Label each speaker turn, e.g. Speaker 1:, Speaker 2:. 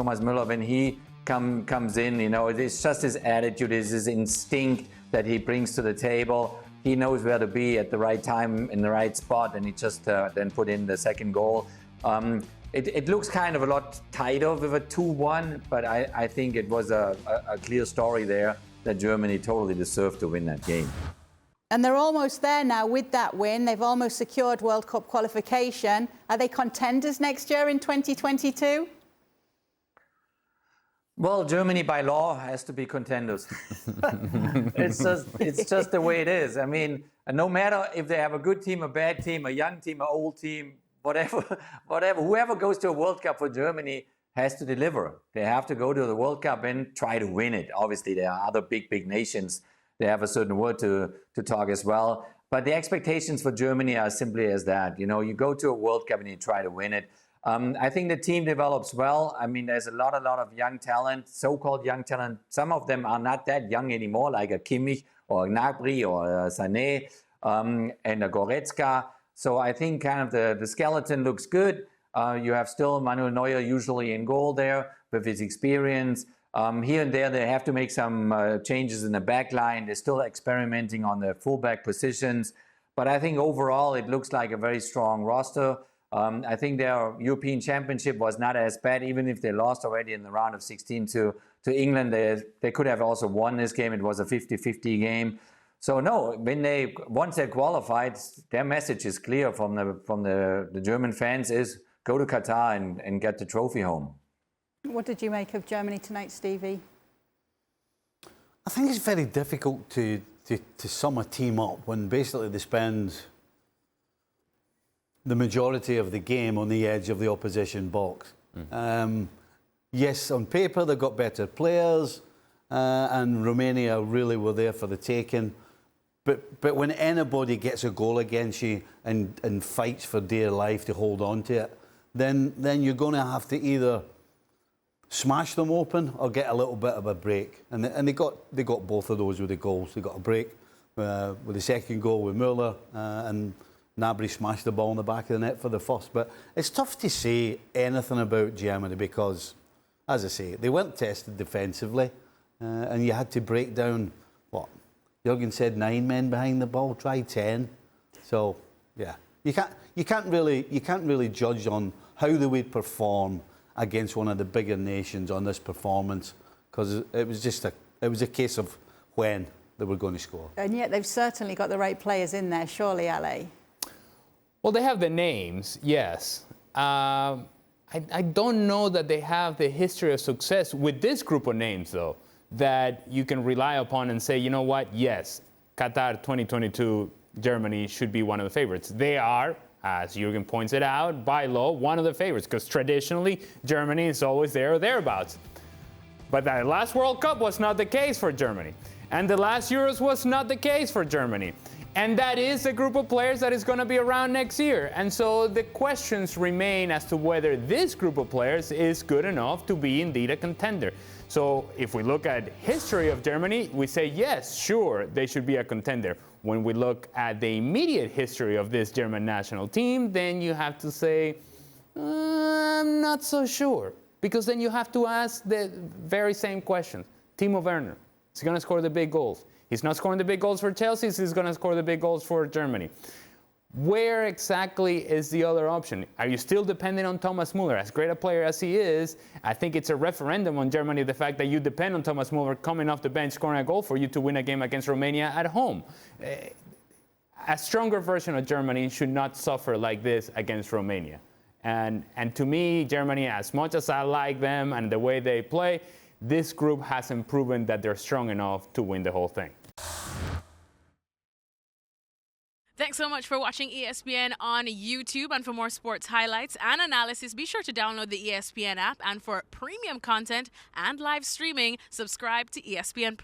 Speaker 1: Thomas Müller, when he comes in, it's just his attitude, it's his instinct that he brings to the table. He knows where to be at the right time in the right spot, and he just then put in the second goal. It looks kind of a lot tighter with a 2-1, but I think it was a clear story there that Germany totally deserved to win that game.
Speaker 2: And they're almost there now with that win. They've almost secured World Cup qualification. Are they contenders next year in 2022?
Speaker 1: Well, Germany by law has to be contenders. It's just the way it is. I mean, no matter if they have a good team, a bad team, a young team, an old team, whatever, whoever goes to a World Cup for Germany has to deliver. They have to go to the World Cup and try to win it. Obviously, there are other big nations. They have a certain word to talk as well. But the expectations for Germany are simply as that. You go to a World Cup and you try to win it. I think the team develops well. I mean, there's a lot of young talent, so-called young talent. Some of them are not that young anymore, like a Kimmich or a Gnabry or a Sané and a Goretzka. So I think kind of the skeleton looks good. You have still Manuel Neuer usually in goal there with his experience. Here and there, they have to make some changes in the back line. They're still experimenting on the fullback positions. But I think overall, it looks like a very strong roster. I think their European Championship was not as bad, even if they lost already in the round of 16 to England. They could have also won this game. It was a 50-50 game. So no, once they qualified, their message is clear from the German fans is go to Qatar and get the trophy home.
Speaker 2: What did you make of Germany tonight, Stevie?
Speaker 3: I think it's very difficult to sum a team up when basically they spend the majority of the game on the edge of the opposition box. Yes, on paper they've got better players, and Romania really were there for the taking. But when anybody gets a goal against you and fights for dear life to hold on to it, then you're going to have to either smash them open or get a little bit of a break. And they got both of those with the goals. They got a break with the second goal with Müller, and Gnabry smashed the ball in the back of the net for the first. But it's tough to say anything about Germany because, as I say, they weren't tested defensively, and you had to break down, what, Jürgen said 9 men behind the ball, try 10. So, yeah, you can't really judge on how they would perform against one of the bigger nations on this performance, because it was a case of when they were going to score.
Speaker 2: And yet they've certainly got the right players in there, surely, Ale?
Speaker 4: Well, they have the names, yes. I don't know that they have the history of success with this group of names, though, that you can rely upon and say, you know what, yes, Qatar 2022, Germany should be one of the favorites. They are, as Jürgen points it out, by law, one of the favorites, because traditionally, Germany is always there or thereabouts. But the last World Cup was not the case for Germany. And the last Euros was not the case for Germany. And that is a group of players that is going to be around next year. And so the questions remain as to whether this group of players is good enough to be indeed a contender. So if we look at history of Germany, we say, yes, sure, they should be a contender. When we look at the immediate history of this German national team, then you have to say, I'm not so sure. Because then you have to ask the very same question. Timo Werner, is he going to score the big goals? He's not scoring the big goals for Chelsea, he's going to score the big goals for Germany. Where exactly is the other option? Are you still dependent on Thomas Müller? As great a player as he is, I think it's a referendum on Germany, the fact that you depend on Thomas Müller coming off the bench, scoring a goal for you to win a game against Romania at home. A stronger version of Germany should not suffer like this against Romania. And to me, Germany, as much as I like them and the way they play, this group hasn't proven that they're strong enough to win the whole thing.
Speaker 5: Thanks so much for watching ESPN on YouTube. And for more sports highlights and analysis, be sure to download the ESPN app. And for premium content and live streaming, subscribe to ESPN+.